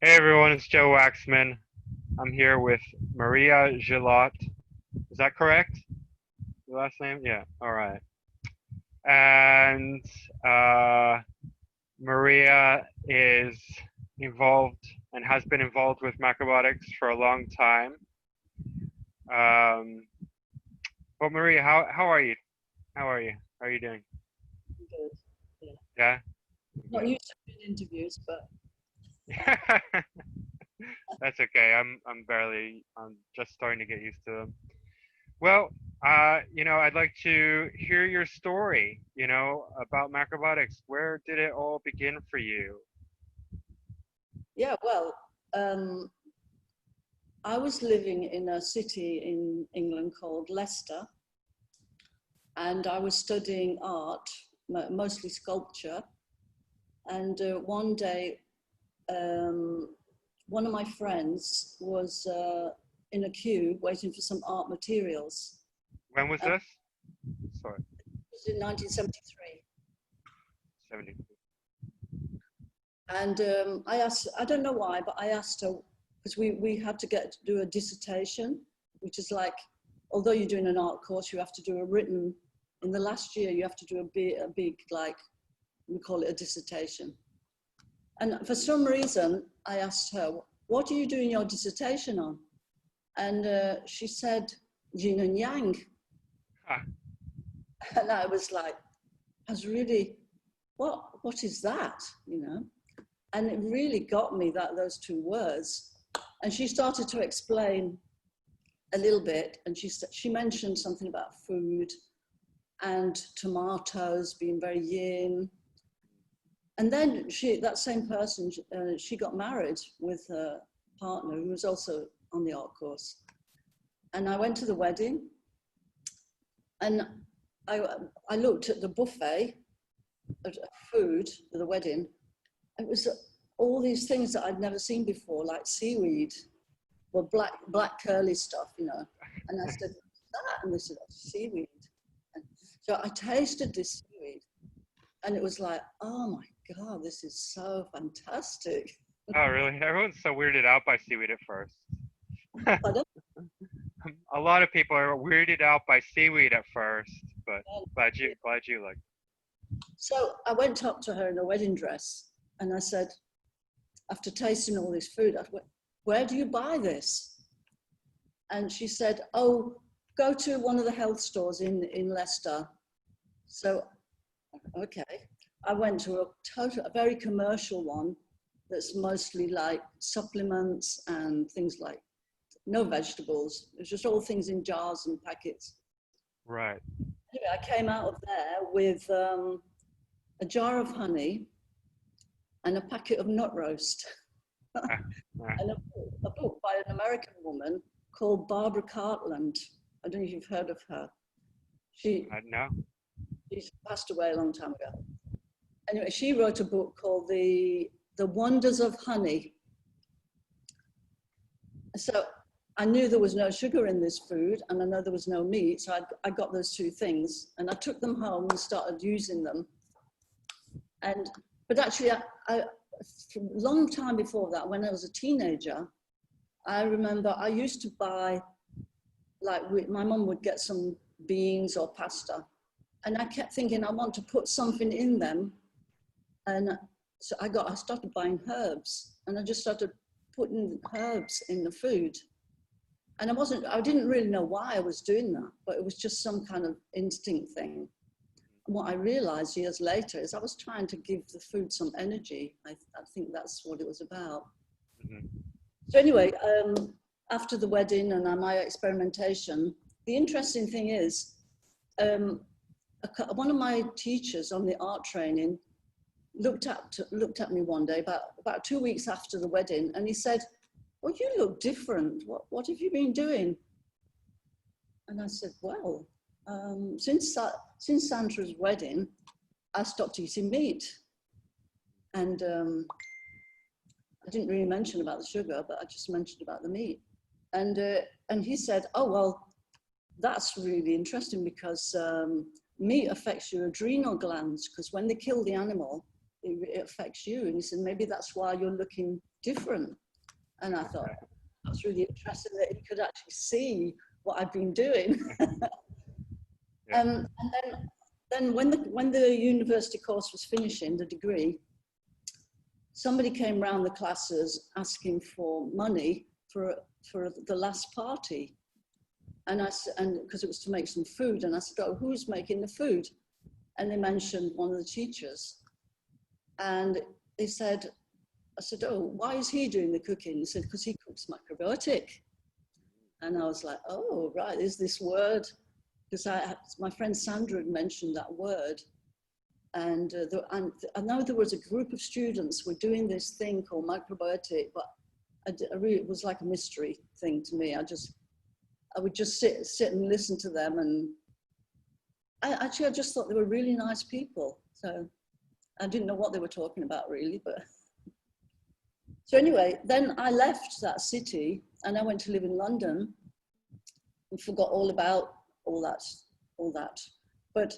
Hey everyone, it's Joe Waxman. I'm here with Maria Gillot. Is that correct? Your last name? Yeah, all right. And Maria is involved and has been involved with macrobiotics for a long time. But Maria, how are you? How are you? How are you doing? Good. Yeah. Yeah? Not used to doing interviews, but That's okay. I'm just starting to get used to them. Well, I'd like to hear your story, about macrobiotics. Where did it all begin for you? yeah, well, I was living in a city in England called Leicester, and I was studying art, mostly sculpture. And one day, one of my friends was in a queue waiting for some art materials. When was this? Sorry. It was in 1973. 70. And I asked, I don't know why, but I asked her, because we had to do a dissertation, which is like, although you're doing an art course, you have to do a written, in the last year, you have to do a big like, we call it a dissertation. And for some reason, I asked her, what are you doing your dissertation on? And she said, yin and yang. Huh. And I was like, really, what is that, And it really got me, those two words. And she started to explain a little bit, and she mentioned something about food and tomatoes being very yin. And then that same person, she got married with a partner who was also on the art course. And I went to the wedding, and I looked at the buffet of food for the wedding. It was all these things that I'd never seen before, like seaweed, or black curly stuff, And I said, what's that? And they said, oh, seaweed. And so I tasted this seaweed, and it was like, oh my God, this is so fantastic. Oh, really? Everyone's so weirded out by seaweed at first. A lot of people are weirded out by seaweed at first, but glad you like. So I went up to her in a wedding dress, and I said, after tasting all this food, I went, where do you buy this? And she said, oh, go to one of the health stores in Leicester. So, okay. I went to a very commercial one that's mostly like supplements and things like, no vegetables. It's just all things in jars and packets. Right. Anyway, I came out of there with a jar of honey and a packet of nut roast. And a book by an American woman called Barbara Cartland. I don't know if you've heard of her. No. She passed away a long time ago. Anyway, she wrote a book called The Wonders of Honey. So I knew there was no sugar in this food, and I know there was no meat, so I got those two things, and I took them home and started using them. But actually, a long time before that, when I was a teenager, I remember I used to buy, my mum would get some beans or pasta, and I kept thinking I want to put something in them. And so I started buying herbs, and I just started putting herbs in the food. And I didn't really know why I was doing that, but it was just some kind of instinct thing. And what I realized years later is I was trying to give the food some energy. I think that's what it was about. Mm-hmm. So anyway, after the wedding and my experimentation, the interesting thing is, one of my teachers on the art training looked at me one day about 2 weeks after the wedding, and he said, well, you look different. What have you been doing? And I said, well, since Sandra's wedding, I stopped eating meat. And I didn't really mention about the sugar, but I just mentioned about the meat. And he said, oh, well, that's really interesting because meat affects your adrenal glands, because when they kill the animal, it affects you. And he said, maybe that's why you're looking different. And I thought, that's really interesting that he could actually see what I've been doing. Yeah. And then when the university course was finishing, the degree, somebody came round the classes asking for money for the last party. And because it was to make some food, and I said, oh, who's making the food? And they mentioned one of the teachers. And they said, I said, oh, why is he doing the cooking? He said, because he cooks macrobiotic. And I was like, oh, right, there's this word. Because my friend Sandra had mentioned that word. And I know there was a group of students who were doing this thing called macrobiotic, but it was like a mystery thing to me. I would just sit and listen to them. And I just thought they were really nice people. So I didn't know what they were talking about really, but. So anyway, then I left that city and I went to live in London and forgot all about all that. But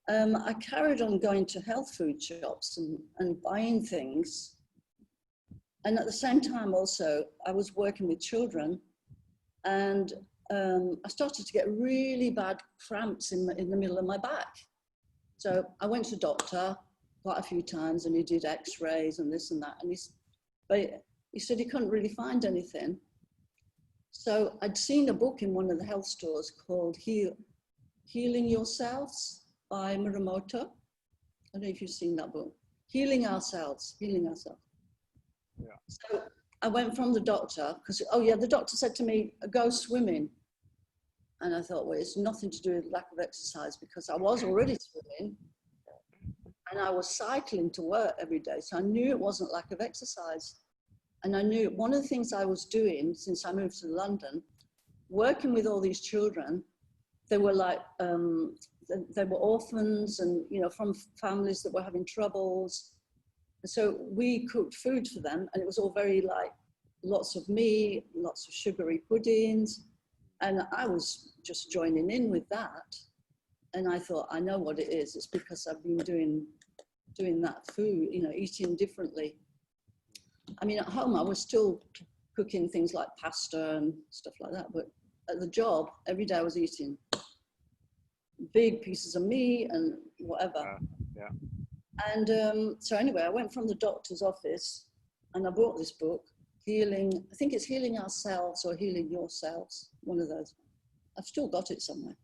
I carried on going to health food shops and buying things. And at the same time also, I was working with children, and I started to get really bad cramps in the middle of my back. So I went to the doctor quite a few times, and he did x-rays and this and that. And he said he couldn't really find anything. So I'd seen a book in one of the health stores called Healing Yourselves by Muramoto. I don't know if you've seen that book. Healing Ourselves. Yeah. So I went from the doctor, because, oh yeah, the doctor said to me, go swimming. And I thought, well, it's nothing to do with lack of exercise, because I was already swimming and I was cycling to work every day. So I knew it wasn't lack of exercise. And I knew one of the things I was doing since I moved to London, working with all these children, they were like, they were orphans and, you know, from families that were having troubles. And so we cooked food for them, and it was all very like lots of meat, lots of sugary puddings. And I was just joining in with that. And I thought, I know what it is. It's because I've been doing that food, you know, eating differently. I mean, at home, I was still cooking things like pasta and stuff like that. But at the job, every day I was eating big pieces of meat and whatever. Yeah. And so anyway, I went from the doctor's office and I bought this book, I think it's Healing Ourselves or Healing Yourselves, one of those. I've still got it somewhere.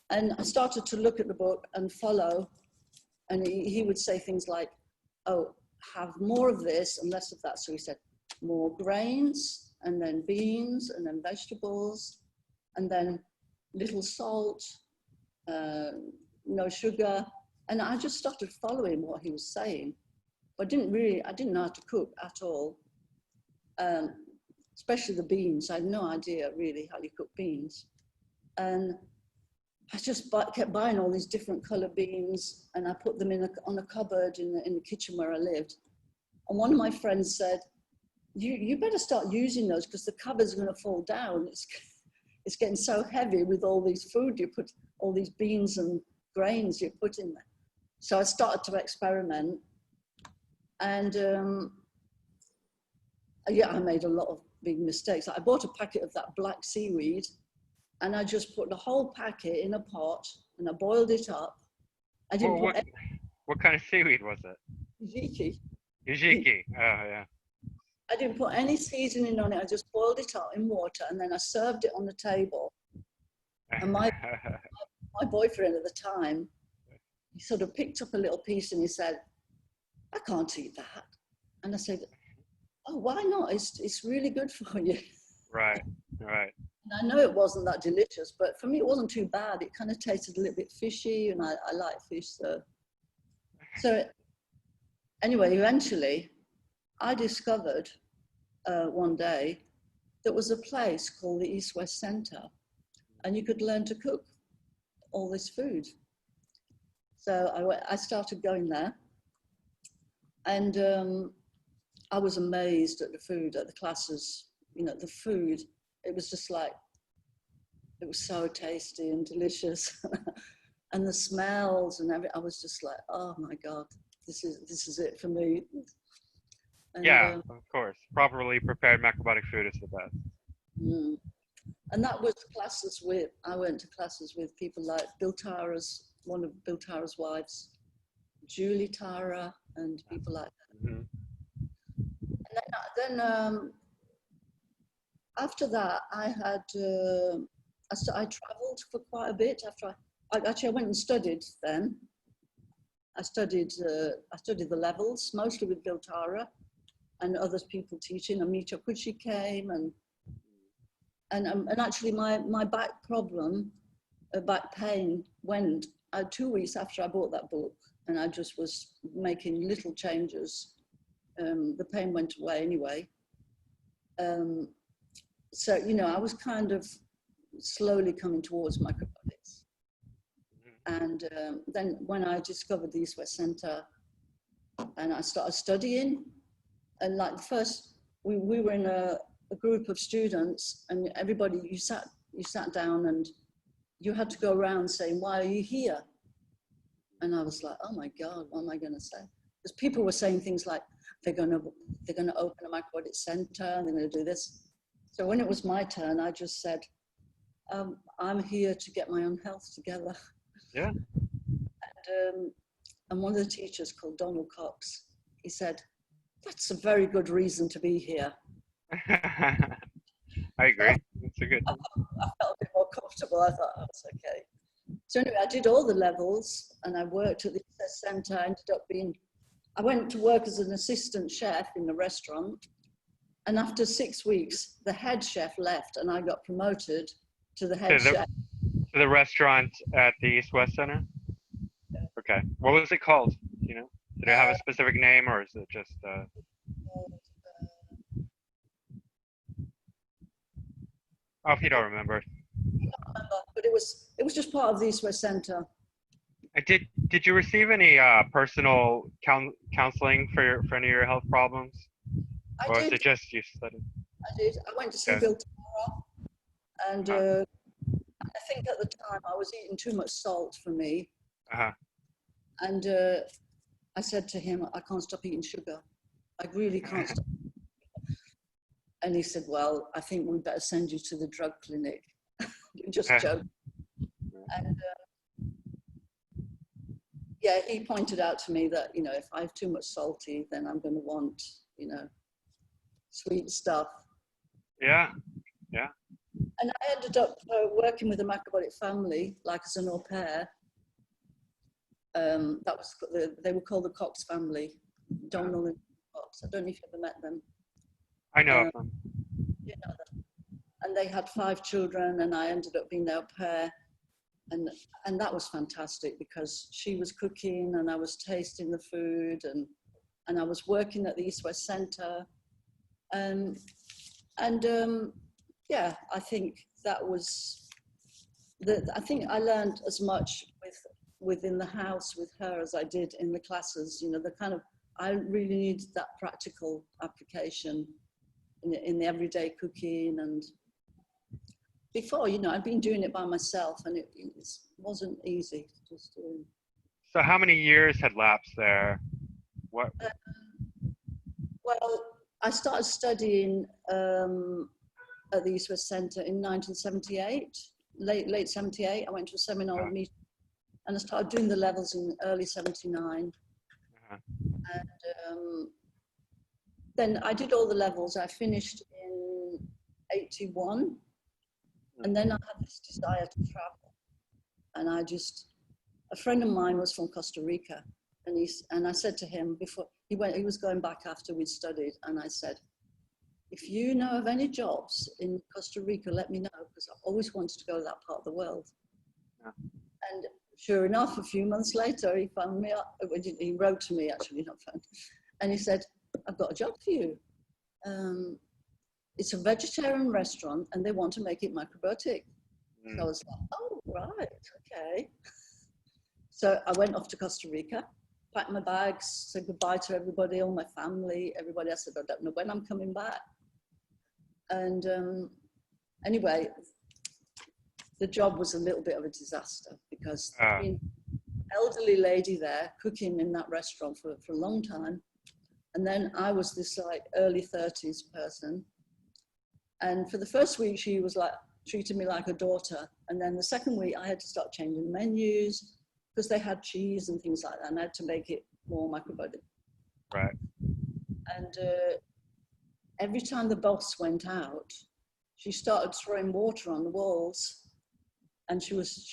And I started to look at the book and follow, and he would say things like, oh, have more of this and less of that. So he said, more grains, and then beans, and then vegetables, and then little salt, no sugar. And I just started following what he was saying. But I didn't know how to cook at all. Especially the beans. I had no idea really how you cook beans. And I just kept buying all these different color beans, and I put them on a cupboard in the kitchen where I lived. And one of my friends said, you better start using those, because the cupboard's going to fall down. It's getting so heavy with all these food you put, all these beans and grains you put in there. So I started to experiment, and yeah, I made a lot of big mistakes. I bought a packet of that black seaweed, and I just put the whole packet in a pot and I boiled it up. I didn't put what kind of seaweed was it? Hijiki. Hijiki. Oh yeah. I didn't put any seasoning on it. I just boiled it up in water, and then I served it on the table. And my boyfriend at the time, he sort of picked up a little piece and he said, I can't eat that. And I said, oh, why not? It's really good for you. Right. And I know it wasn't that delicious, but for me, it wasn't too bad. It kind of tasted a little bit fishy, and I like fish. So anyway, eventually, I discovered one day there was a place called the East West Centre, and you could learn to cook all this food. So I started going there, and I was amazed at the food, at the classes. You know, the food, it was just like, it was so tasty and delicious. And the smells and everything, I was just like, oh my God, this is it for me. And Yeah, of course. Properly prepared macrobiotic food is the best. mm, and that was classes with. I went to classes with people like Bill Tara's, one of Bill Tara's wives, Julie Tara, and people like that. Hmm. And then after that, I had I travelled for quite a bit. Actually I went and studied. Then I studied the levels, mostly with Bill Tara and other people teaching. Amita Kuchi came, and actually my back problem, back pain, went 2 weeks after I bought that book, and I just was making little changes. The pain went away anyway. So, I was kind of slowly coming towards macrobiotics. And then when I discovered the East West Center and I started studying, and like first, we were in a group of students, and everybody, you sat down and you had to go around saying, "Why are you here?" And I was like, "Oh my God, what am I going to say?" Because people were saying things like, they're going to open a macrobiotic center, they're going to do this. So when it was my turn, I just said, I'm here to get my own health together. Yeah. And one of the teachers, called Donald Cox, he said, "That's a very good reason to be here." I agree. It's a good. I felt a bit more comfortable. I thought, oh, it's okay. So anyway, I did all the levels and I worked at the center. I went to work as an assistant chef in the restaurant. And after 6 weeks, the head chef left and I got promoted to the head chef. To the restaurant at the East West Center? Okay. What was it called? You know? Did it have a specific name, or is it just oh, if you don't remember. But it was just part of the East West Center. Did you receive any personal counseling for any of your health problems? Or was it just you studied? I did. I went to see Bill Tara, and I think at the time I was eating too much salt for me. And I said to him, "I can't stop eating sugar. I really can't stop." And he said, "Well, I think we better send you to the drug clinic." Just joke. And yeah, he pointed out to me that, if I have too much salty, then I'm going to want, sweet stuff. Yeah, yeah. And I ended up working with a macrobiotic family, like as an au pair. They were called the Cox family, Donald and Cox. I don't know if you've ever met them. I know of them. You know them. And they had 5 children, and I ended up being their au pair. And that was fantastic because she was cooking and I was tasting the food, and I was working at the East West Center. Yeah, I think that was I think I learned as much within the house with her as I did in the classes. I really needed that practical application in the everyday cooking. And before, I'd been doing it by myself, and it wasn't easy just doing. So how many years had lapsed there? What? Well, I started studying at the East West Center in 1978, late 78. I went to a seminar with me, and I started doing the levels in early 79. And then I did all the levels. I finished in 81. And then I had this desire to travel. And a friend of mine was from Costa Rica. And I said to him before, he was going back after we'd studied. And I said, "If you know of any jobs in Costa Rica, let me know, because I've always wanted to go to that part of the world." And sure enough, a few months later, he phoned me up. He wrote to me, actually, not phoned. And he said, "I've got a job for you. It's a vegetarian restaurant and they want to make it macrobiotic." So I was like, "Oh, right, okay." So I went off to Costa Rica, packed my bags, said goodbye to everybody, all my family, everybody. I said, "I don't know when I'm coming back." And anyway, the job was a little bit of a disaster because being an elderly lady there cooking in that restaurant for a long time. And then I was this like early 30s person. And for the first week, she was like, treated me like a daughter. And then the second week, I had to start changing menus because they had cheese and things like that. And I had to make it more macrobiotic. Right. And every time the boss went out, she started throwing water on the walls. And she was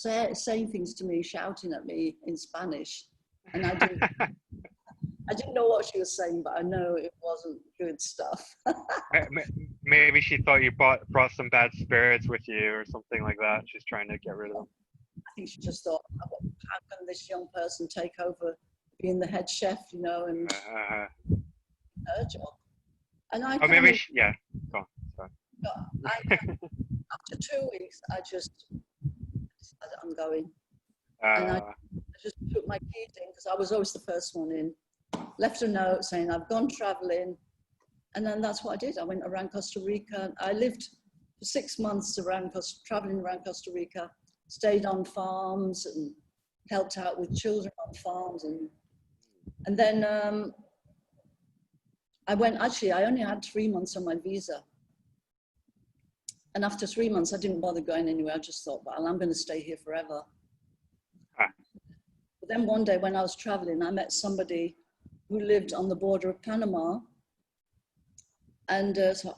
saying things to me, shouting at me in Spanish. And I didn't know what she was saying, but I know it wasn't good stuff. Maybe she thought you brought some bad spirits with you or something like that. She's trying to get rid of them. I think she just thought, how can this young person take over being the head chef, you know, and her job. And I oh, maybe yeah. Go on. Sorry. After 2 weeks, I just decided I'm going. And I just put my keys in because I was always the first one in. Left a note saying I've gone traveling. And then that's what I did. I went around Costa Rica. I lived for 6 months traveling around Costa Rica, stayed on farms and helped out with children on farms. And then I only had 3 months on my visa. And after 3 months, I didn't bother going anywhere. I just thought, well, I'm going to stay here forever. But then one day when I was traveling, I met somebody who lived on the border of Panama. And so,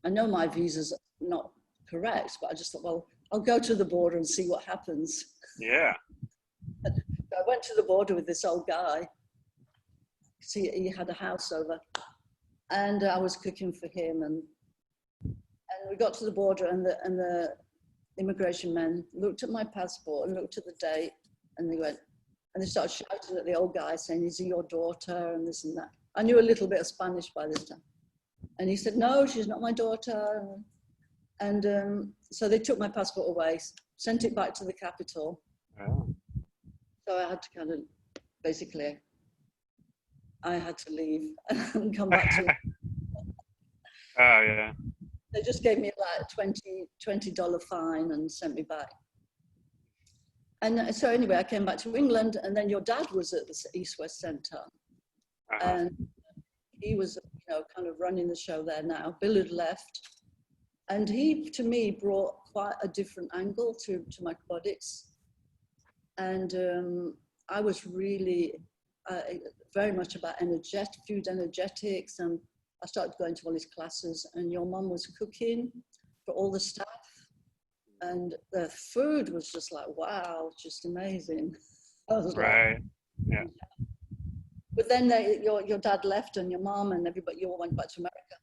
I know my visa's not correct, but I just thought, well, I'll go to the border and see what happens. Yeah. So I went to the border with this old guy. See, he had a house over, and I was cooking for him. And we got to the border, and the immigration men looked at my passport and looked at the date, and they started shouting at the old guy, saying, "Is he your daughter?" and this and that. I knew a little bit of Spanish by this time. And he said, "No, she's not my daughter." And so they took my passport away, sent it back to the capital. Oh. So I had to kind of, basically, I had to leave and come back to it. Oh, yeah. They just gave me like $20 fine and sent me back. And so anyway, I came back to England, and then your dad was at the East West Centre. And he was, kind of running the show there now. Bill had left. And he, to me, brought quite a different angle to macrobiotics. And I was really very much about food energetics. And I started going to all these classes. And your mum was cooking for all the staff. And the food was just like, wow, just amazing. I was right. Yeah. But then your dad left, and your mom and everybody, you all went back to America.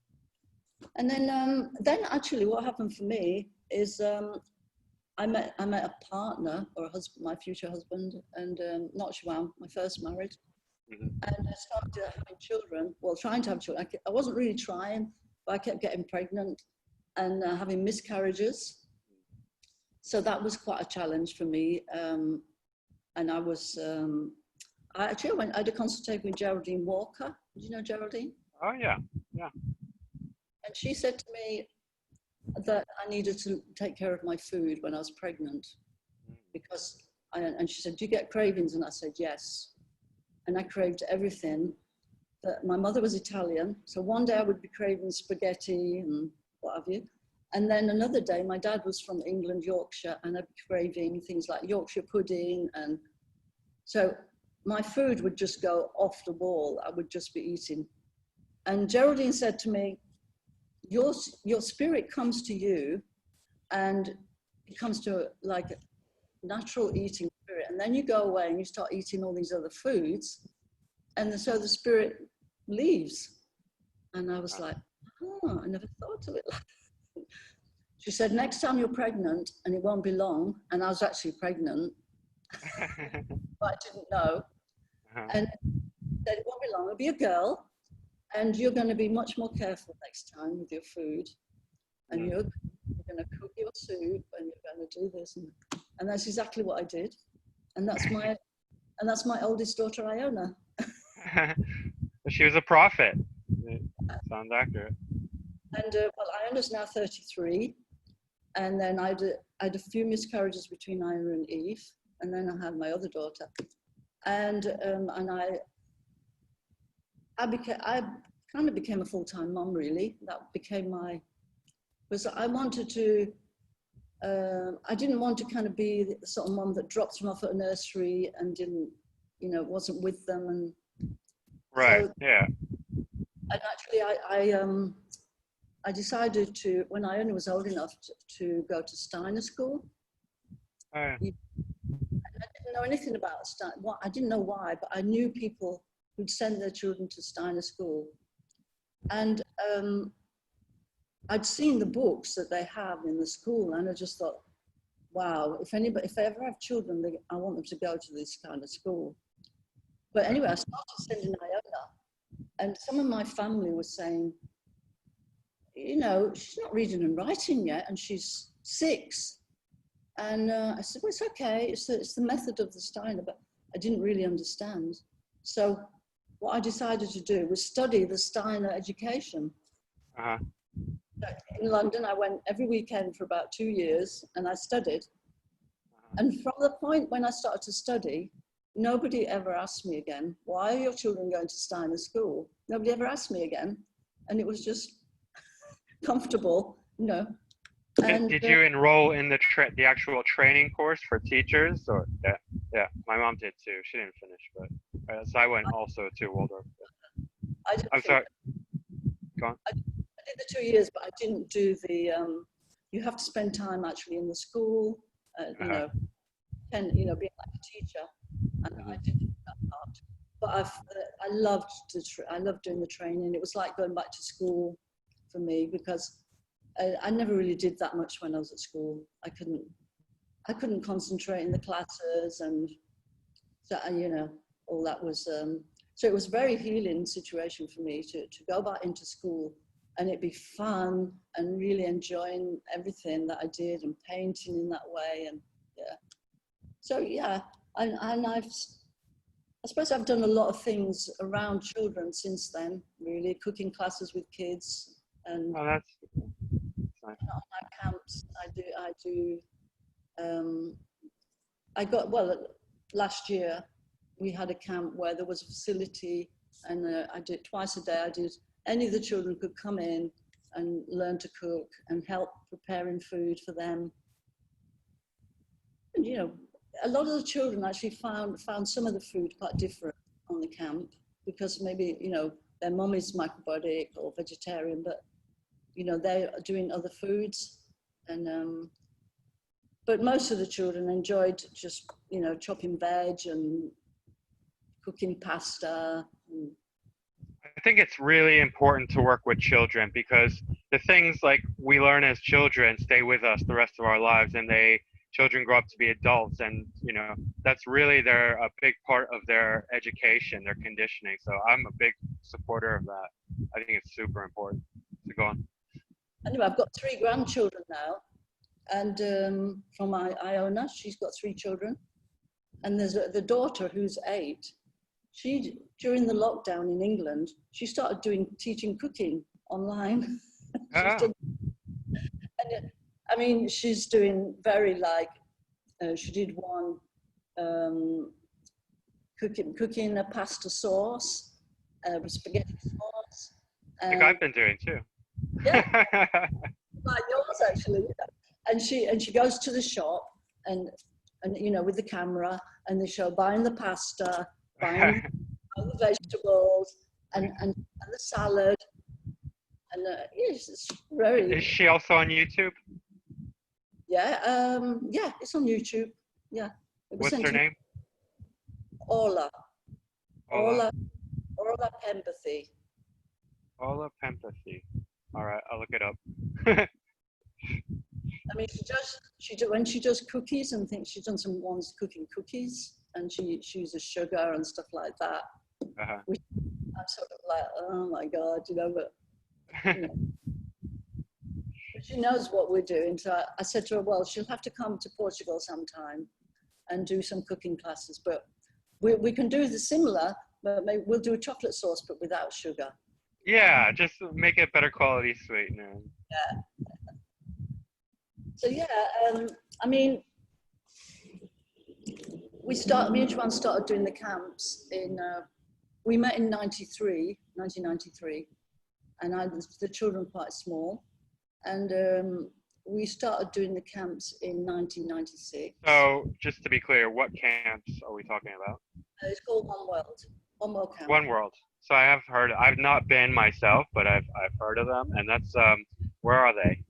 And then actually what happened for me is I met a partner, or a husband, my future husband, and not Joao, my first marriage. Mm-hmm. And I started having children, trying to have children. I wasn't really trying, but I kept getting pregnant and having miscarriages. So that was quite a challenge for me. And I was, I had a consultation with Geraldine Walker. Do you know Geraldine? Oh, yeah, yeah. And she said to me that I needed to take care of my food when I was pregnant. Because, and she said, "Do you get cravings?" And I said, "Yes." And I craved everything. But my mother was Italian. So one day I would be craving spaghetti and what have you. And then another day, my dad was from England, Yorkshire, and I'd be craving things like Yorkshire pudding. And so my food would just go off the wall. I would just be eating. And Geraldine said to me, your spirit comes to you, and it comes to like a natural eating spirit. And then you go away and you start eating all these other foods. And so the spirit leaves. And I was like, oh, I never thought of it like that. She said, next time you're pregnant, and it won't be long, and I was actually pregnant, but I didn't know. And said, it won't be long, it'll be a girl, and you're going to be much more careful next time with your food, and you're going to cook your soup, and you're going to do this, and that's exactly what I did, and that's my oldest daughter, Iona. She was a prophet. Sounds accurate. And Iona's now 33. And then I had a few miscarriages between Iona and Eve, and then I had my other daughter. And I kind of became a full-time mom, really. That became because I wanted to, I didn't want to kind of be the sort of mom that dropped them off at a nursery and didn't, wasn't with them. And Right. so, Yeah. and actually I decided to, when I only was old enough to go to Steiner school. Yeah. I didn't know anything about Steiner. Well, I didn't know why, but I knew people who'd send their children to Steiner school. And I'd seen the books that they have in the school, and I just thought, wow, if I ever have children, I want them to go to this kind of school. But anyway, I started sending Iona, and some of my family was saying, she's not reading and writing yet, and she's 6. And I said, well, it's okay. It's the method of the Steiner, but I didn't really understand. So what I decided to do was study the Steiner education. Uh-huh. In London, I went every weekend for about 2 years, and I studied. And from the point when I started to study, nobody ever asked me again, why are your children going to Steiner school? Nobody ever asked me again. And it was just comfortable, And, did you enroll in the actual training course for teachers? Or yeah, my mom did too. She didn't finish, but so I went also to Waldorf. I'm sorry. Go on. I did the 2 years, but I didn't do the. You have to spend time actually in the school, being like a teacher, and I didn't do that part. But I loved doing the training. It was like going back to school for me, because I never really did that much when I was at school. I couldn't concentrate in the classes, and so all that was. So it was a very healing situation for me to go back into school, and it'd be fun and really enjoying everything that I did, and painting in that way, and yeah. So yeah, and I suppose I've done a lot of things around children since then. Really, cooking classes with kids, and oh, that's nice. on my camps, last year we had a camp where there was a facility, and I did twice a day. Any of the children could come in and learn to cook and help preparing food for them. And a lot of the children actually found some of the food quite different on the camp, because maybe their mum is macrobiotic or vegetarian, but they're doing other foods. And but most of the children enjoyed just chopping veg and cooking pasta. I think it's really important to work with children, because the things like we learn as children stay with us the rest of our lives, and children grow up to be adults, and that's really a big part of their education, their conditioning. So I'm a big supporter of that. I think it's super important. So go on. Anyway, I've got 3 grandchildren now, and from my Iona, she's got 3 children, and there's the daughter who's 8. She, during the lockdown in England, she started teaching cooking online. She's doing very she did one cooking a pasta sauce, spaghetti sauce. I think I've been doing too. Yeah, like yours actually. And she goes to the shop and with the camera, and they show buying the pasta, buying the vegetables, and the salad. And yes, it's very. Is she also on YouTube? Yeah, it's on YouTube. Yeah. What's her name? Orla Empathy. Orla Empathy. All right, I'll look it up. When she does cookies and things, she's done some ones cooking cookies, and she uses sugar and stuff like that. Uh-huh. Which I'm sort of like, oh my God, but. But she knows what we're doing. So I said to her, well, she'll have to come to Portugal sometime and do some cooking classes. But we can do the similar, but maybe we'll do a chocolate sauce, but without sugar. Yeah, just make it better quality sweetener. Yeah. So yeah, me and Joao started doing the camps in we met in 1993, and the children quite small, and we started doing the camps in 1996. So, just to be clear, what camps are we talking about? It's called One World Camp. One World. So I have heard. I've not been myself, but I've heard of them, and that's where are they?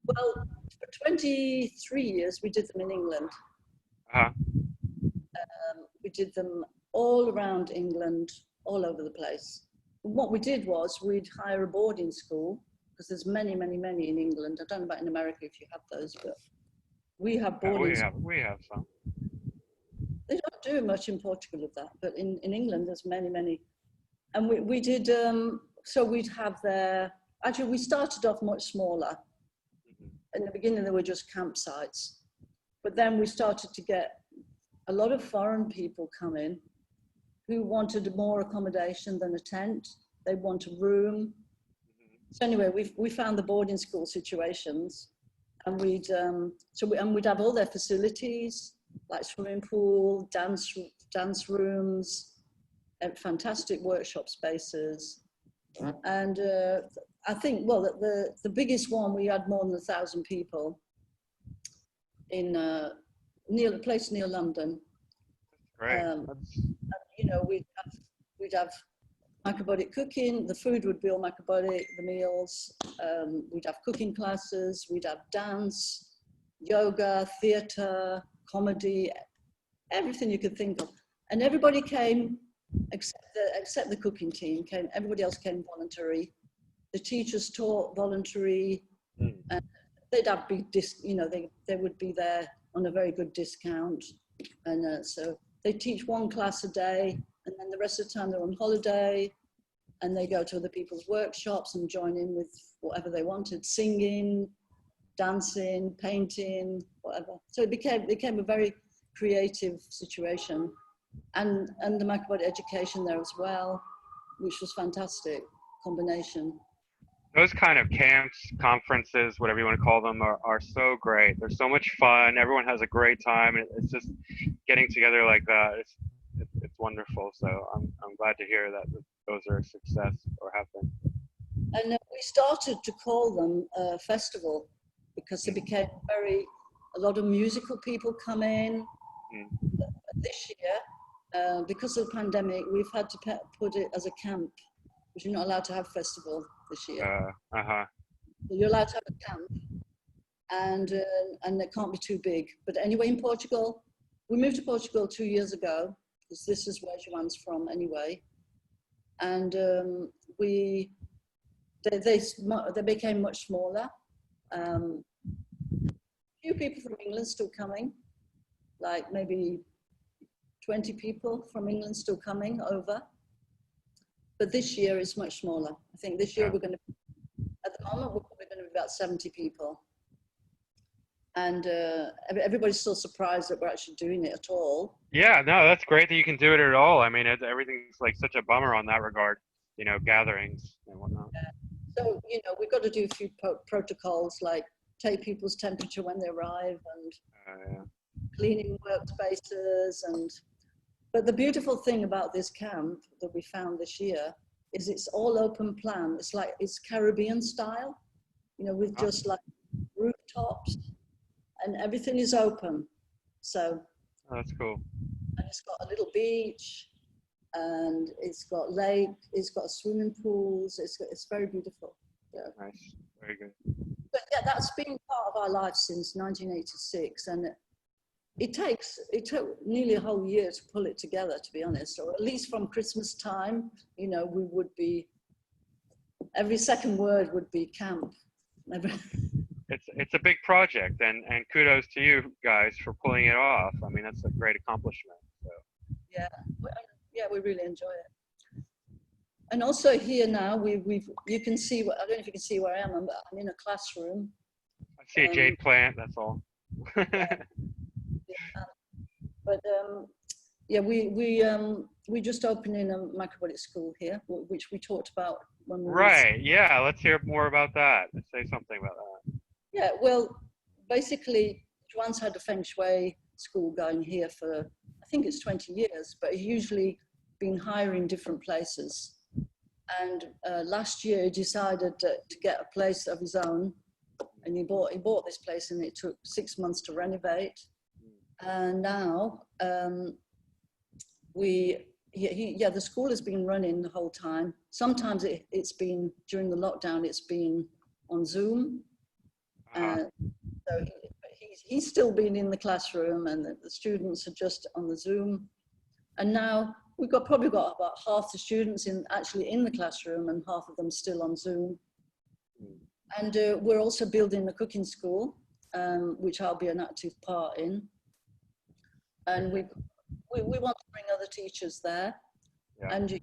Well, for 23 years we did them in England. Uh-huh. We did them all around England, all over the place. And what we did was we'd hire a boarding school, because there's many in England. I don't know about in America if you have those, but we have boarding schools. We have some. They don't do much in Portugal of that, but in England there's many. And we did, so we'd have actually we started off much smaller. In the beginning there were just campsites, but then we started to get a lot of foreign people come in who wanted more accommodation than a tent. They want a room. So anyway, we found the boarding school situations, and we'd have all their facilities, like swimming pool, dance rooms, and fantastic workshop spaces. And I think, well, the biggest one, we had more than 1,000 people in a place near London. Right. You know, we'd have macrobiotic cooking. The food would be all macrobiotic, the meals. We'd have cooking classes. We'd have dance, yoga, theatre, comedy, everything you could think of. And everybody came, except the cooking team came. Everybody else came voluntary. The teachers taught voluntary. And they'd have big they would be there on a very good discount. And so they teach one class a day, and then the rest of the time they're on holiday, and they go to other people's workshops and join in with whatever they wanted, singing, dancing, painting, whatever. So it became a very creative situation, and the macrobiotic education there as well, which was fantastic combination. Those kind of camps, conferences, whatever you want to call them, are so great. They're so much fun. Everyone has a great time. It's just getting together like that. It's wonderful. So I'm glad to hear that those are a success or have been. And we started to call them a festival because it became a lot of musical people come in. But this year, because of the pandemic, we've had to put it as a camp, because you're not allowed to have festival this year. So you're allowed to have a camp, and it can't be too big. But anyway, in Portugal, we moved to Portugal 2 years ago, because this is where Joanne's from anyway. And they became much smaller. A few people from England still coming, like maybe 20 people from England still coming over. But this year is much smaller. I think this year at the moment, we're probably going to be about 70 people. And everybody's still surprised that we're actually doing it at all. Yeah, no, that's great that you can do it at all. I mean, everything's like such a bummer on that regard, gatherings and whatnot. Yeah. So, we've got to do a few protocols, like take people's temperature when they arrive, and cleaning workspaces. But the beautiful thing about this camp that we found this year is it's all open plan. It's Caribbean style, with just like rooftops, and everything is open. So that's cool. And it's got a little beach, and it's got lake, it's got swimming pools. It's very beautiful. Yeah. Nice, very good. But yeah, that's been part of our life since 1986, and it took nearly a whole year to pull it together, to be honest, or at least from Christmas time, we would be, every second word would be camp. It's a big project, and kudos to you guys for pulling it off. I mean, that's a great accomplishment. So. Yeah, we really enjoy it. And also here now, you can see, I don't know if you can see where I am, I'm in a classroom. I see a jade plant, that's all. But we just opened in a macrobiotic school here, which we talked about when we Right. Yeah. Let's hear more about that. Let's say something about that. Yeah. Well, basically, Joanne's had a Feng Shui school going here for, I think it's 20 years, but usually been hiring different places. And last year he decided to get a place of his own, and he bought this place, and it took 6 months to renovate. And now the school has been running the whole time. Sometimes it's been during the lockdown, it's been on Zoom. So he's still been in the classroom, and the students are just on the Zoom. And now we've probably got about half the students actually in the classroom, and half of them still on Zoom. And we're also building a cooking school, which I'll be an active part in. And we want to bring other teachers there. Yeah. And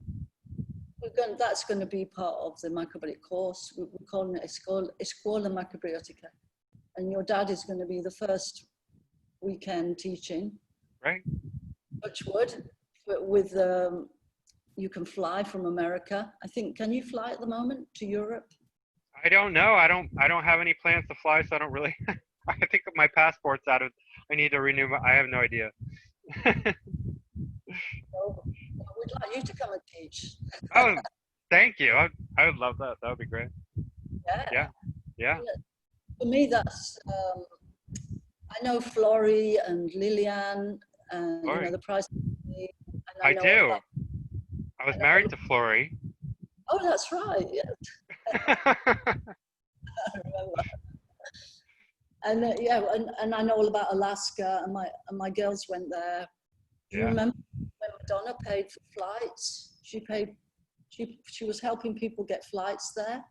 that's going to be part of the macrobiotic course. We're calling it Escola Macrobiotica. And your dad is going to be the first weekend teaching. Right. Touch wood. But with you can fly from America. I think, can you fly at the moment to Europe? I don't know. I don't have any plans to fly, so I don't really. I think my passport's out of. I need to renew. I have no idea. Well, we'd like you to come and teach. Oh, thank you. I would love that. That would be great. Yeah. For me, that's. I know Flory and Lillian, and you know the price. I do. I was married to Flory. Oh, that's right. Yeah. I remember. And and I know all about Alaska, and my girls went there. Do you remember when Madonna paid for flights? She was helping people get flights there.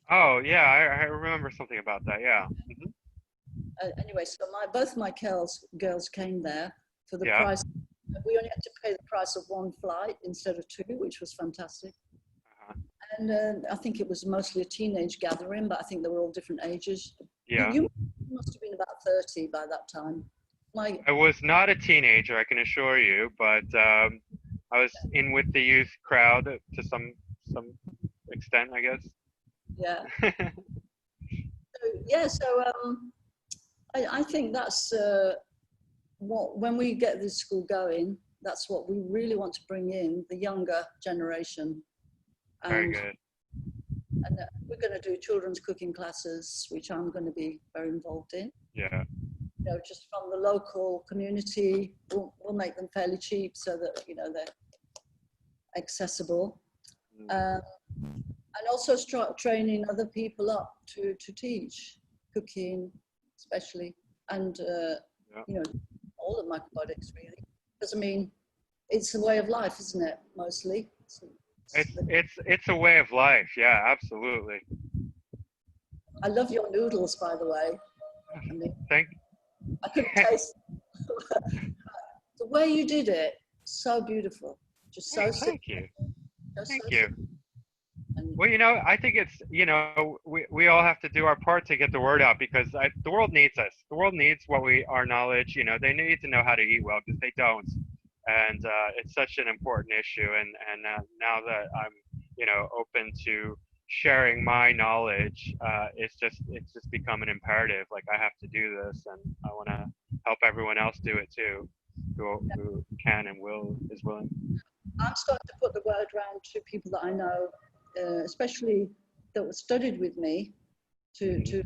Oh yeah, I remember something about that. Yeah. Mm-hmm. Anyway, so both my girls came there for the price. We only had to pay the price of one flight instead of two, which was fantastic. And I think it was mostly a teenage gathering, but I think they were all different ages. Yeah. You must have been about 30 by that time. I was not a teenager, I can assure you, but I was in with the youth crowd to some extent, I guess. Yeah. So I think that's when we get this school going, that's what we really want to bring in, the younger generation. Very good. And we're going to do children's cooking classes, which I'm going to be very involved in. Yeah. You know, just from the local community, we'll make them fairly cheap so that, you know, they're accessible. And also training other people up to teach cooking, especially, and, you know, all of macrobiotics really. Because, I mean, it's a way of life, isn't it, mostly? It's a way of life, yeah, absolutely. I love your noodles, by the way. I mean, I could taste the way you did it. So beautiful, just so. Thank you. Thank you. Well, you know, I think it's, you know, we all have to do our part to get the word out, because the world needs us. The world needs our knowledge. You know, they need to know how to eat well, because they don't. And it's such an important issue. And now that I'm, you know, open to sharing my knowledge, it's just become an imperative. Like, I have to do this, and I want to help everyone else do it too, who can and is willing. I'm starting to put the word around to people that I know, especially that studied with me, to get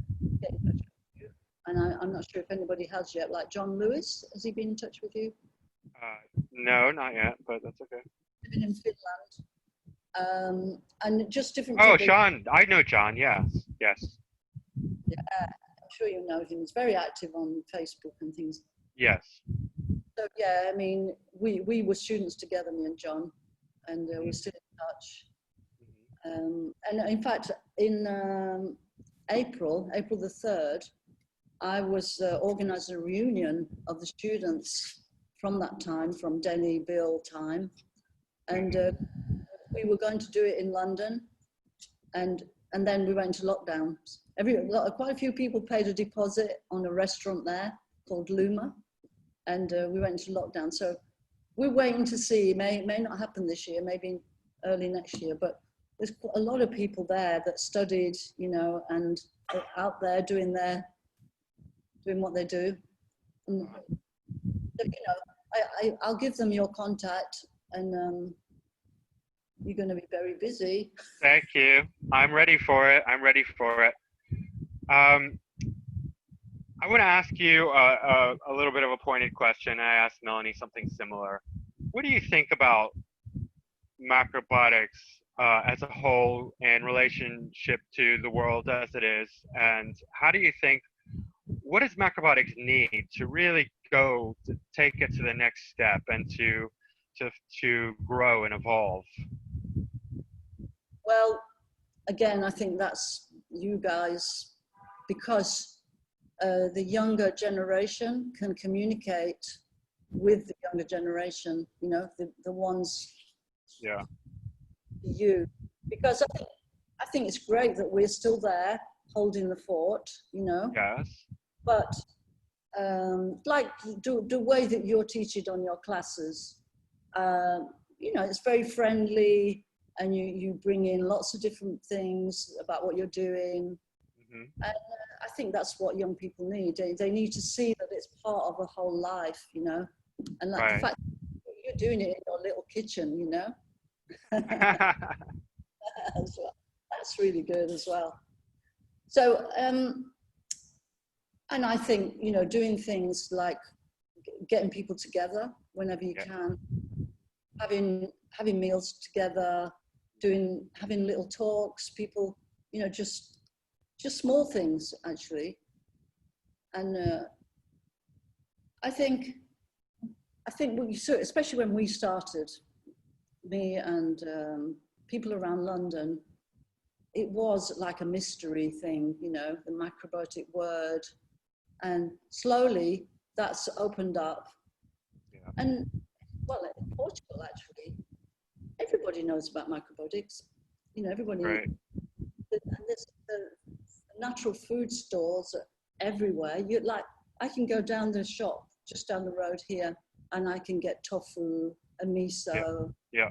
in touch with you. And I'm not sure if anybody has yet. Like John Lewis, has he been in touch with you? No, not yet, but that's okay. Living in Finland. And just different people. Oh, Sean, I know John, yes. Yeah, I'm sure you know him. He's very active on Facebook and things. Yes. So yeah, I mean, we were students together, me and John, and we're still in touch. And in fact, in April the 3rd, I was organising a reunion of the students from that time, from Denny Bill time, and we were going to do it in London, and then we went into lockdown. Quite a few people paid a deposit on a restaurant there called Luma, and we went into lockdown. So we're waiting to see. May not happen this year, maybe early next year, but there's a lot of people there that studied, you know, and are out there doing what they do. And, you know, I'll give them your contact, and you're going to be very busy. Thank you. I'm ready for it. I'm ready for it. Um, I want to ask you a little bit of a pointed question. I asked Melanie something similar. What do you think about macrobiotics as a whole in relationship to the world as it is? And how do you think, what does macrobiotics need to really go to take it to the next step and to grow and evolve? Well, again, I think that's you guys, because the younger generation can communicate with the younger generation, you know, the ones Yeah. you, because I think it's great that we're still there holding the fort, you know. Yes. But like the way that you're teaching on your classes, you know, it's very friendly, and you bring in lots of different things about what you're doing. Mm-hmm. And I think that's what young people need. They need to see that it's part of a whole life, you know, and like the fact that you're doing it in your little kitchen, you know. As well. That's really good as well. So, and I think, you know, doing things like getting people together whenever you can, having meals together, having little talks, people, you know, just small things actually. And I think especially when we started, me and people around London, it was like a mystery thing, you know, the macrobiotic word. And slowly that's opened up. Yeah. And well, in Portugal, actually, everybody knows about macrobiotics. You know, everybody. Right. And there's the natural food stores everywhere. I can go down the shop just down the road here, and I can get tofu and miso. Yeah.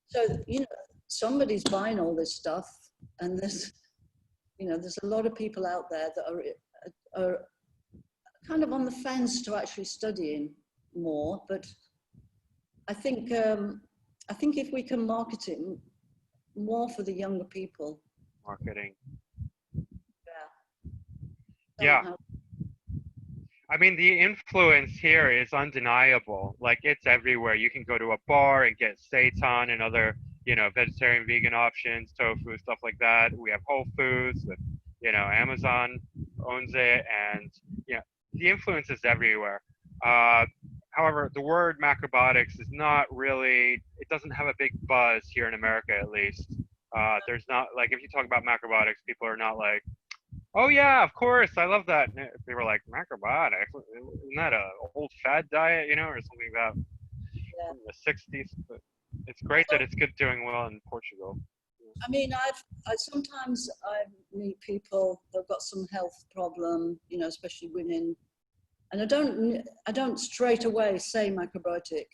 So, you know, somebody's buying all this stuff, and there's a lot of people out there that are kind of on the fence to actually studying more. But I think if we can market it more for the younger people. Marketing. Yeah. Yeah. I mean, the influence here is undeniable. Like, it's everywhere. You can go to a bar and get seitan and other, you know, vegetarian, vegan options, tofu, stuff like that. We have Whole Foods, with, you know, Amazon owns it, and, you know, the influence is everywhere. However, the word macrobiotics is not really, it doesn't have a big buzz here in America, at least. There's not, like, if you talk about macrobiotics, people are not like, oh yeah, of course, I love that. They were like, macrobiotics, isn't that a old fad diet, you know, or something like that from the 60s? But it's great that it's doing well in Portugal. I mean, I sometimes meet people that've got some health problem, you know, especially women, and I don't straight away say macrobiotic,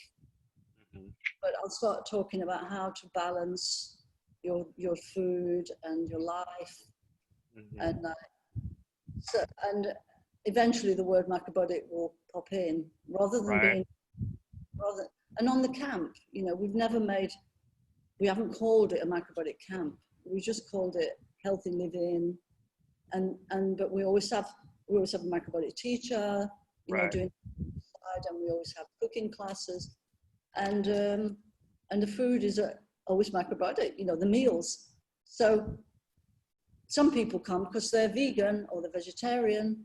but I'll start talking about how to balance your food and your life. And and eventually the word macrobiotic will pop in, rather than and on the camp, you know, we haven't called it a macrobiotic camp. We just called it healthy living, but we always have a macrobiotic teacher, you know, doing side, and we always have cooking classes, and the food is always macrobiotic, you know, the meals. So some people come because they're vegan or they're vegetarian,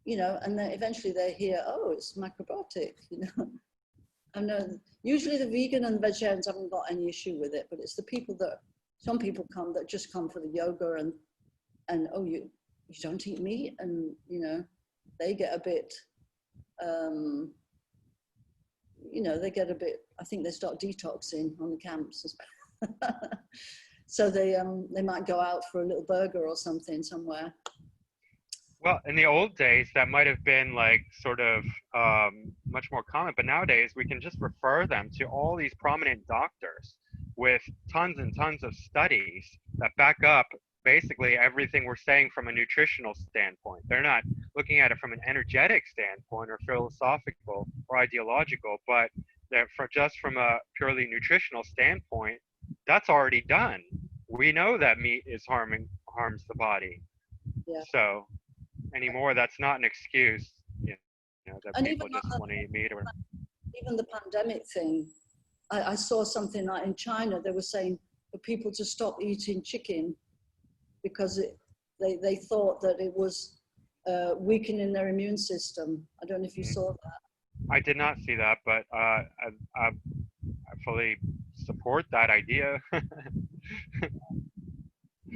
you know, and then eventually they hear, oh, it's macrobiotic, you know. And usually the vegan and vegetarians haven't got any issue with it, but it's the people some people come that just come for the yoga and oh, you don't eat meat, and, you know, they get a bit, you know, I think they start detoxing on the camps. So they might go out for a little burger or something somewhere. Well, in the old days, that might have been like sort of much more common, but nowadays we can just refer them to all these prominent doctors with tons and tons of studies that back up basically everything we're saying from a nutritional standpoint. They're not looking at it from an energetic standpoint or philosophical or ideological, but that for just from a purely nutritional standpoint, that's already done. We know that meat is harms the body. Yeah. So anymore, that's not an excuse, that And people even just want to eat meat or. even the pandemic thing, I saw something like in China, they were saying for people to stop eating chicken because they thought that it was weakening their immune system. I don't know if you saw that. I did not see that, but I fully support that idea.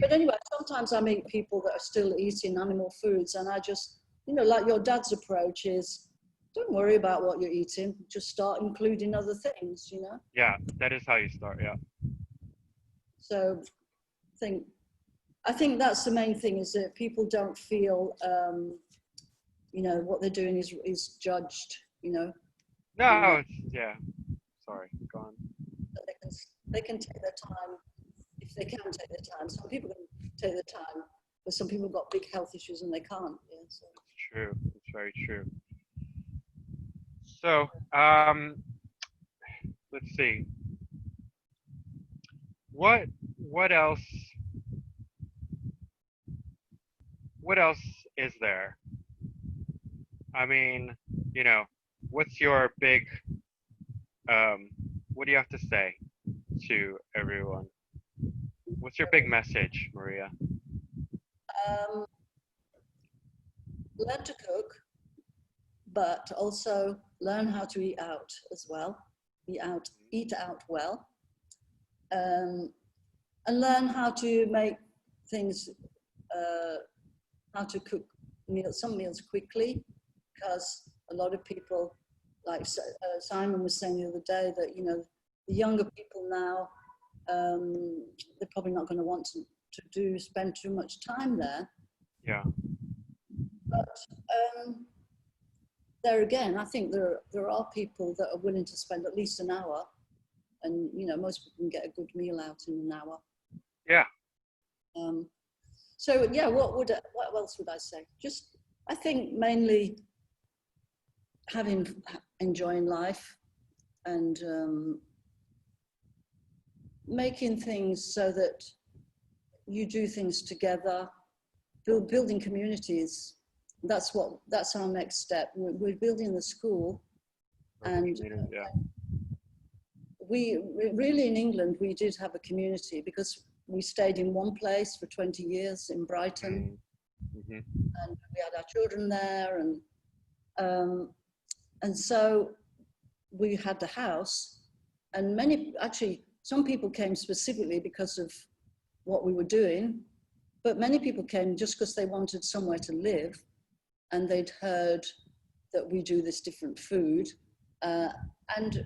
But anyway, sometimes I meet people that are still eating animal foods, and I just, like your dad's approach is, don't worry about what you're eating, just start including other things, Yeah, that is how you start. Yeah. So I think that's the main thing, is that people don't feel, what they're doing is judged, No, yeah. Sorry, go on. they can take their time if they can take their time. Some people can take their time, but some people have got big health issues and they can't. Yeah, so. It's true. It's very true. So, let's see. What else? What else is there? I mean, what's your big? What do you have to say to everyone? What's your big message, Maria? Um, Learn to cook, but also learn how to eat out as well. Eat out well, and learn how to make things, how to cook some meals quickly, because a lot of people, like Simon was saying the other day, that the younger people now, they're probably not going to want to spend too much time there. Yeah. But there again, I think there are people that are willing to spend at least an hour, and most people can get a good meal out in an hour. Yeah. So yeah, what else would I say? Just, I think mainly enjoying life, and making things so that you do things together, building communities. That's our next step. We're building the school, and yeah. we really, in England, we did have a community because we stayed in one place for 20 years in Brighton, Mm-hmm. and we had our children there, and so we had the house, and some people came specifically because of what we were doing, but many people came just because they wanted somewhere to live, and they'd heard that we do this different food, and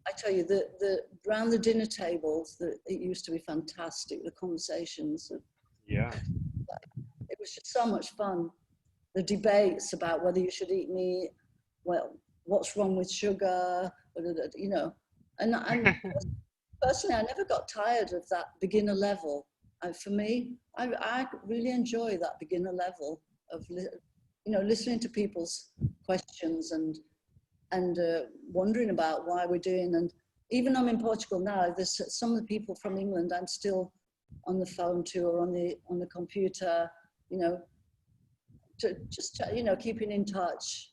I tell you, the around the dinner tables, it used to be fantastic. The conversations, Yeah. it was just so much fun. The debates about whether you should eat meat, well, what's wrong with sugar, and personally, I never got tired of that beginner level. For me, I really enjoy that beginner level of listening to people's questions and wondering about why we're doing. And even I'm in Portugal now, there's some of the people from England I'm still on the phone to, or on the computer, keeping in touch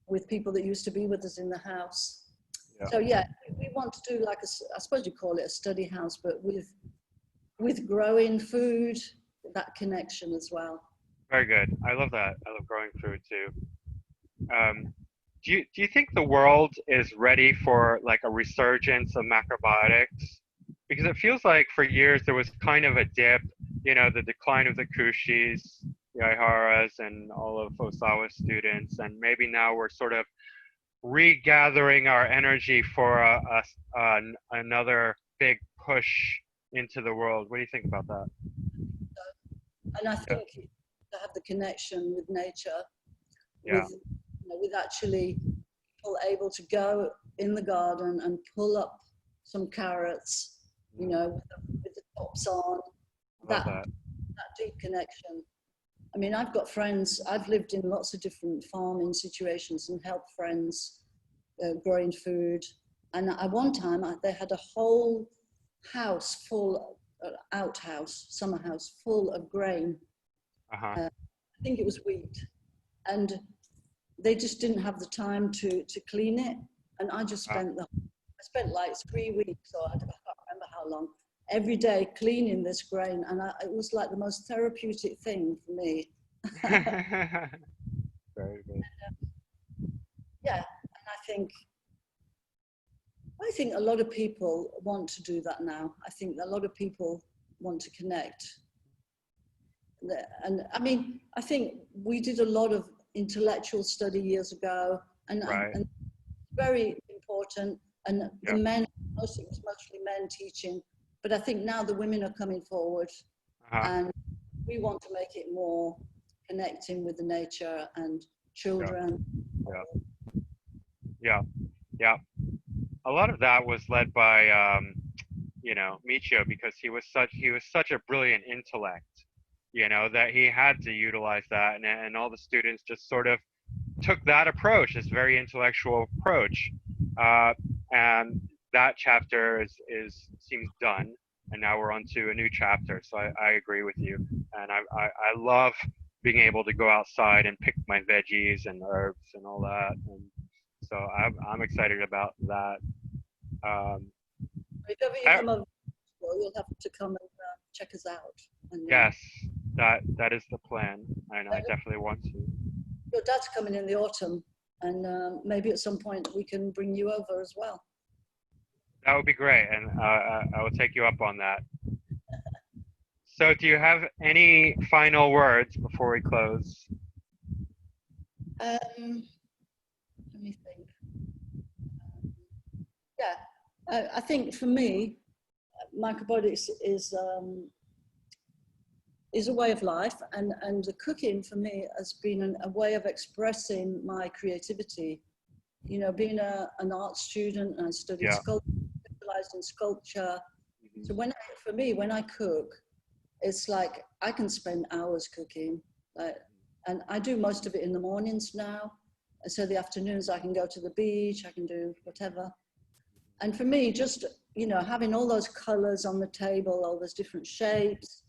with people that used to be with us in the house. Yeah. So yeah, we want to do like I suppose you call it a study house, but with growing food, that connection as well. Very good. I love that. I love growing food too. Do you think the world is ready for like a resurgence of macrobiotics? Because it feels like for years there was kind of a dip, the decline of the Kushis, the Aiharas, and all of Osawa's students, and maybe now we're sort of regathering our energy for another big push into the world. What do you think about that? And I think to have the connection with nature, Yeah. with actually people able to go in the garden and pull up some carrots, with the tops on, that deep connection. I mean, I've got friends, I've lived in lots of different farming situations and helped friends growing food. And at one time, they had a whole house full, outhouse, summer house, full of grain. Uh-huh. I think it was wheat. And they just didn't have the time to clean it. And I just spent like 3 weeks, or I can't remember how long, every day cleaning this grain. And it was like the most therapeutic thing for me. Very good. Yeah, and I think a lot of people want to do that now. I think a lot of people want to connect. And I mean, I think we did a lot of intellectual study years ago, and very important. And the men, mostly it was mostly men teaching, but I think now the women are coming forward, and we want to make it more connecting with the nature and children. Yeah. A lot of that was led by you know, Michio, because he was such a brilliant intellect, you know, that he had to utilize that, and all the students just sort of took that approach, this very intellectual approach, and that chapter seems done, and now we're on to a new chapter. So I agree with you, and I love being able to go outside and pick my veggies and herbs and all that, and so I'm excited about that. If ever you come over, you'll have to come and check us out. And, yes, that is the plan, and I definitely want to. Your dad's coming in the autumn, and maybe at some point we can bring you over as well. That would be great, and I will take you up on that. So do you have any final words before we close? Let me think. Yeah, I think for me, macrobiotics is a way of life, and the cooking for me has been a way of expressing my creativity. You know, being an art student, and I studied sculpture, specialized in sculpture. So when I cook, it's like I can spend hours cooking, and I do most of it in the mornings now. And so the afternoons I can go to the beach, I can do whatever. And for me, just, you know, having all those colors on the table, all those different shapes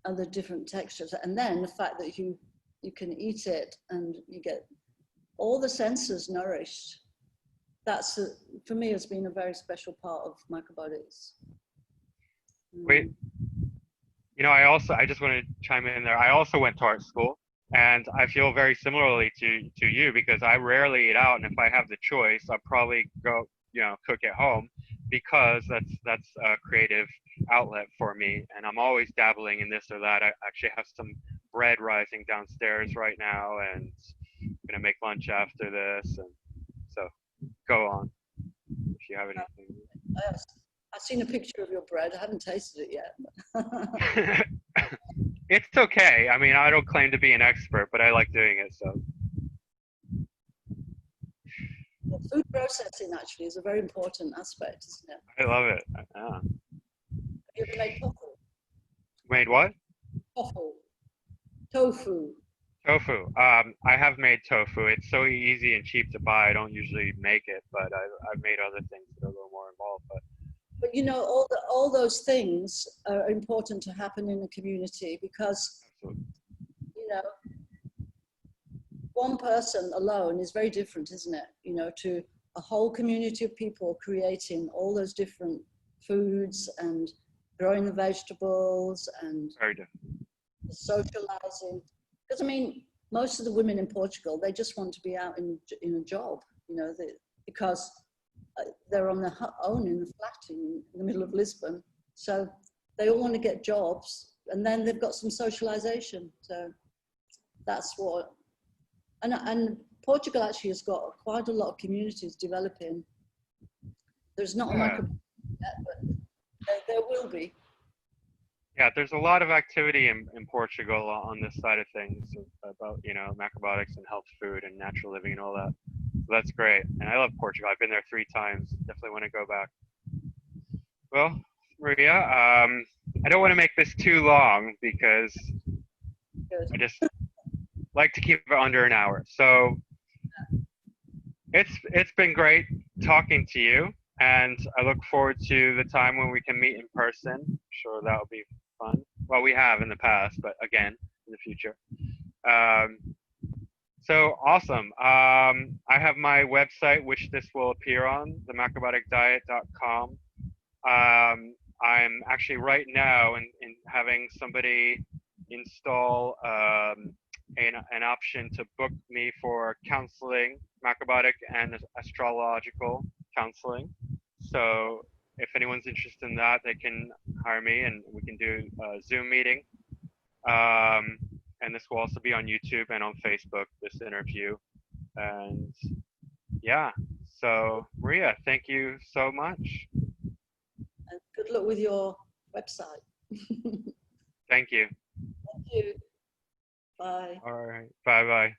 and the different textures, and then the fact that you can eat it and you get all the senses nourished. That's, for me, has been a very special part of macrobiotics. Wait, you know, I just want to chime in there. I also went to art school, and I feel very similarly to you, because I rarely eat out, and if I have the choice, I'll probably go, you know, cook at home, because that's a creative outlet for me, and I'm always dabbling in this or that. I actually have some bread rising downstairs right now, and I'm gonna make lunch after this, and so go on if you have anything. I've seen a picture of your bread. I haven't tasted it yet. It's okay. I mean, I don't claim to be an expert, but I like doing it. So Well, food processing actually is a very important aspect, isn't it? I love it. Have you ever made tofu? Made what? Tofu. Tofu. I have made tofu. It's so easy and cheap to buy. I don't usually make it, but I've made other things that are a little more involved. But you know, all those things are important to happen in a community, because, absolutely. you know, one person alone is very different, isn't it? You know, to a whole community of people creating all those different foods and growing the vegetables and very different. Socializing. Because I mean, most of the women in Portugal, they just want to be out in a job, you know, because they're on their own in a flat in the middle of Lisbon. So they all want to get jobs, and then they've got some socialization. So that's what, and Portugal actually has got quite a lot of communities developing. There's not a macrobiotic yet, but there will be. Yeah, there's a lot of activity in Portugal on this side of things about, you know, macrobiotics and health food and natural living and all that. So that's great. And I love Portugal. I've been there 3 times. Definitely want to go back. Well, Maria, I don't want to make this too long, because Good. I just like to keep it under an hour. So it's been great talking to you, and I look forward to the time when we can meet in person. I'm sure that'll be fun. Well, we have in the past, but again in the future. Um, so awesome. I have my website, which this will appear on, themacrobioticdiet.com. I'm actually right now in having somebody install an option to book me for counseling, macrobiotic and astrological counseling. So if anyone's interested in that, they can hire me and we can do a Zoom meeting. And this will also be on YouTube and on Facebook, this interview. And yeah, so Maria, thank you so much. And good luck with your website. Thank you. Thank you. Bye. All right. Bye bye.